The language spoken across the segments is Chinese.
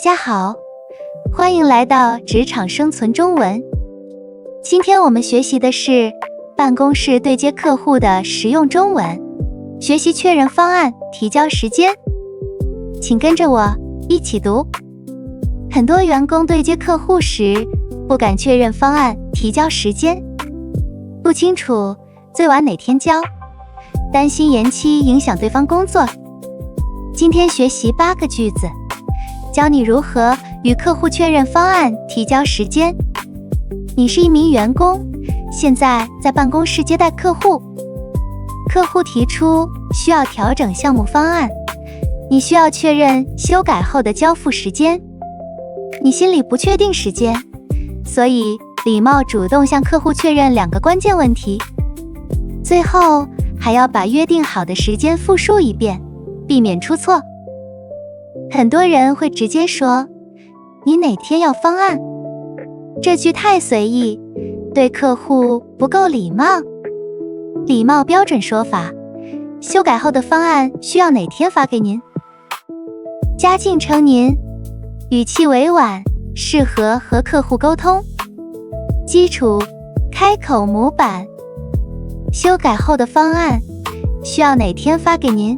家好，欢迎来到职场生存中文。今天我们学习的是办公室对接客户的实用中文，学习确认方案提交时间。请跟着我一起读。很多员工对接客户时不敢确认方案提交时间，不清楚最晚哪天交，担心延期影响对方工作。今天学习8个句子，教你如何与客户确认方案提交时间。你是一名员工，现在在办公室接待客户，客户提出需要调整项目方案，你需要确认修改后的交付时间。你心里不确定时间，所以礼貌主动向客户确认2个关键问题，最后还要把约定好的时间复述一遍，避免出错。很多人会直接说你哪天要方案，这句太随意，对客户不够礼貌。礼貌标准说法，修改后的方案需要哪天发给您？加敬称您，语气委婉，适合和客户沟通。基础开口模板，修改后的方案需要哪天发给您？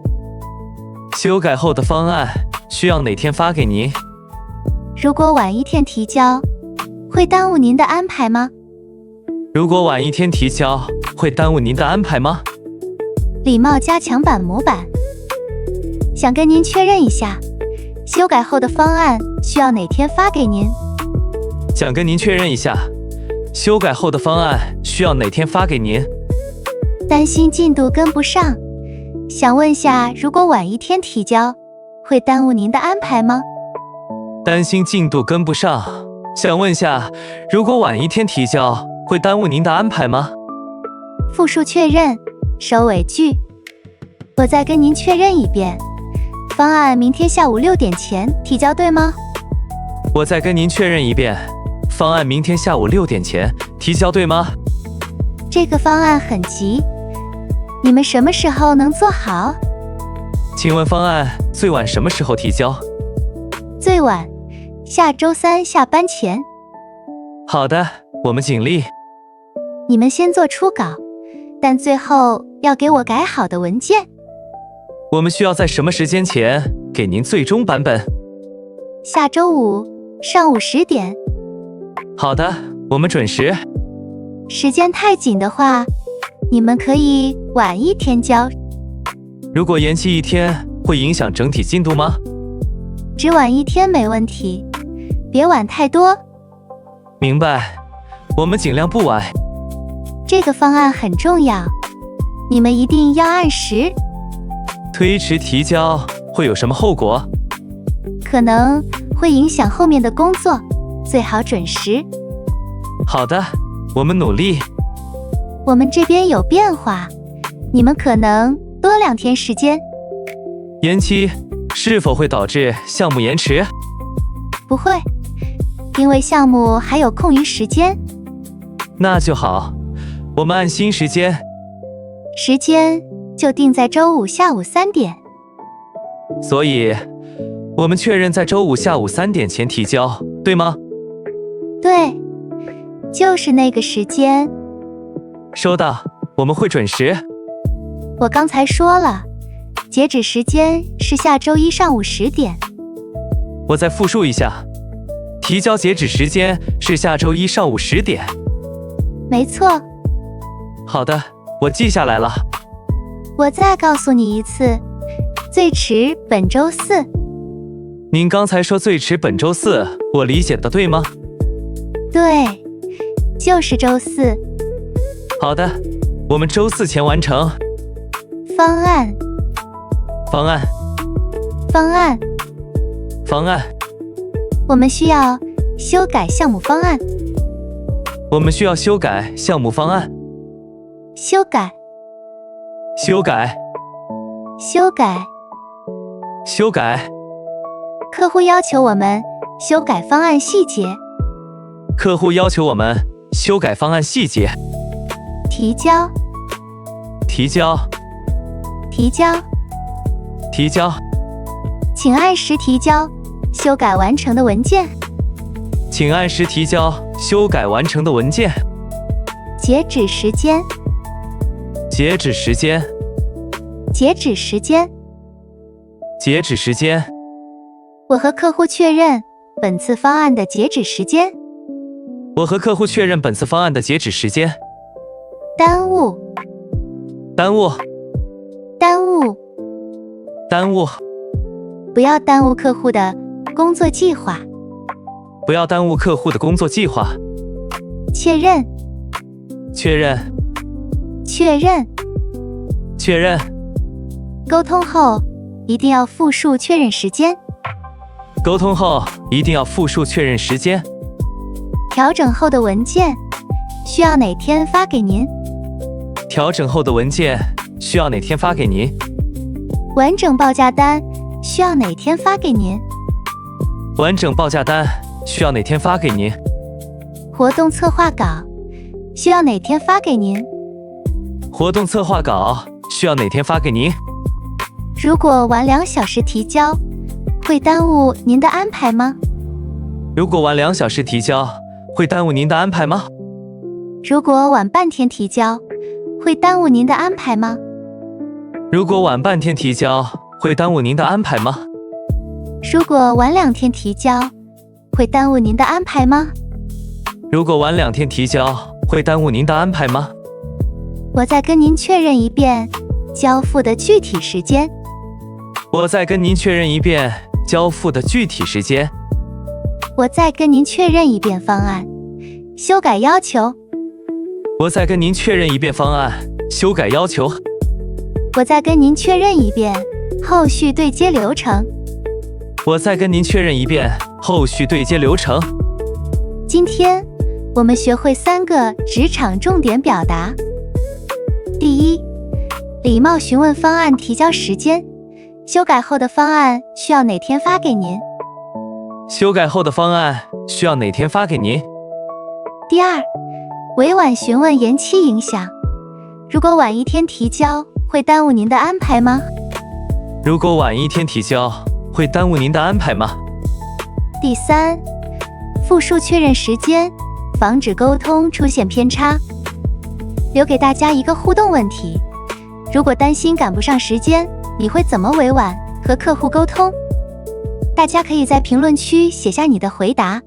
修改后的方案需要哪天发给您？如果晚1天提交，会耽误您的安排吗？如果晚1天提交，会耽误您的安排吗？礼貌加强版模板，想跟您确认一下，修改后的方案需要哪天发给您？想跟您确认一下，修改后的方案需要哪天发给您？担心进度跟不上，想问下，如果晚1天提交，会耽误您的安排吗？担心进度跟不上，想问下，如果晚1天提交，会耽误您的安排吗？复述确认，收尾句。我再跟您确认一遍，方案明天下午6点前提交，对吗？我再跟您确认一遍，方案明天下午6点前提交，对吗？这个方案很急，你们什么时候能做好？请问方案最晚什么时候提交？最晚下周3下班前。好的，我们尽力。你们先做初稿，但最后要给我改好的文件。我们需要在什么时间前给您最终版本？下周5上午10点。好的，我们准时。时间太紧的话，你们可以晚1天交。如果延期1天，会影响整体进度吗？只晚1天没问题，别晚太多。明白，我们尽量不晚。这个方案很重要，你们一定要按时。推迟提交会有什么后果？可能会影响后面的工作，最好准时。好的，我们努力。我们这边有变化，你们可能多2天时间。延期是否会导致项目延迟？不会，因为项目还有空余时间。那就好，我们按新时间。时间就定在周5下午3点。所以，我们确认在周5下午3点前提交，对吗？对，就是那个时间。收到，我们会准时。我刚才说了，截止时间是下周1上午10点。我再复述一下，提交截止时间是下周1上午10点。没错。好的，我记下来了。我再告诉你一次，最迟本周4。您刚才说最迟本周4，我理解的对吗？对，就是周4。好的，我们周4前完成。方案，方案，方案，方案。我们需要修改项目方案。我们需要修改项目方案。修改，修改，修改。修改。客户要求我们修改方案细节。客户要求我们修改方案细节。提交，提交，提交，提交。请按时提交，修改完成的文件。请按时提交修改完成的文件。截止时间。截止时间。截止时间。截止时间。我和客户确认本次方案的截止时间。我和客户确认本次方案的截止时间。耽误。耽误。耽误。耽误。不要耽误客户的工作计划。不要耽误客户的工作计划。确认。确认。确认。确认。沟通后一定要复述确认时间。沟通后一定要复述确认时间。调整后的文件需要哪天发给您？调整后的文件需要哪天发给您？完整报价单需要哪天发给您？完整报价单需要哪天发给您？活动策划稿需要哪天发给您？活动策划稿需要哪天发给您？如果晚2小时提交，会耽误您的安排吗？如果晚2小时提交，会耽误您的安排吗？如果晚半天提交，会耽误您的安排吗？如果晚半天提交，会耽误您的安排吗？如果晚2天提交，会耽误您的安排吗？如果晚2天提交，会耽误您的安排吗？我再跟您确认一遍交付的具体时间。我再跟您确认一遍交付的具体时间。我再跟您确认一遍方案修改要求。我再跟您确认一遍方案修改要求。我再跟您确认一遍后续对接流程。我再跟您确认一遍后续对接流程。今天我们学会3个职场重点表达。第一，礼貌询问方案提交时间，修改后的方案需要哪天发给您？修改后的方案需要哪天发给您？第二，委婉询问延期影响，如果晚1天提交，会耽误您的安排吗？如果晚1天提交，会耽误您的安排吗？第三，复述确认时间，防止沟通出现偏差。留给大家一个互动问题：如果担心赶不上时间，你会怎么委婉和客户沟通？大家可以在评论区写下你的回答，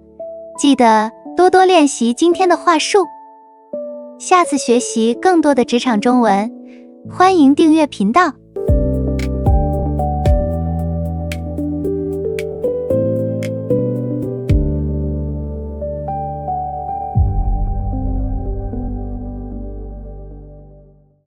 记得多多练习今天的话术。下次学习更多的职场中文，欢迎订阅频道。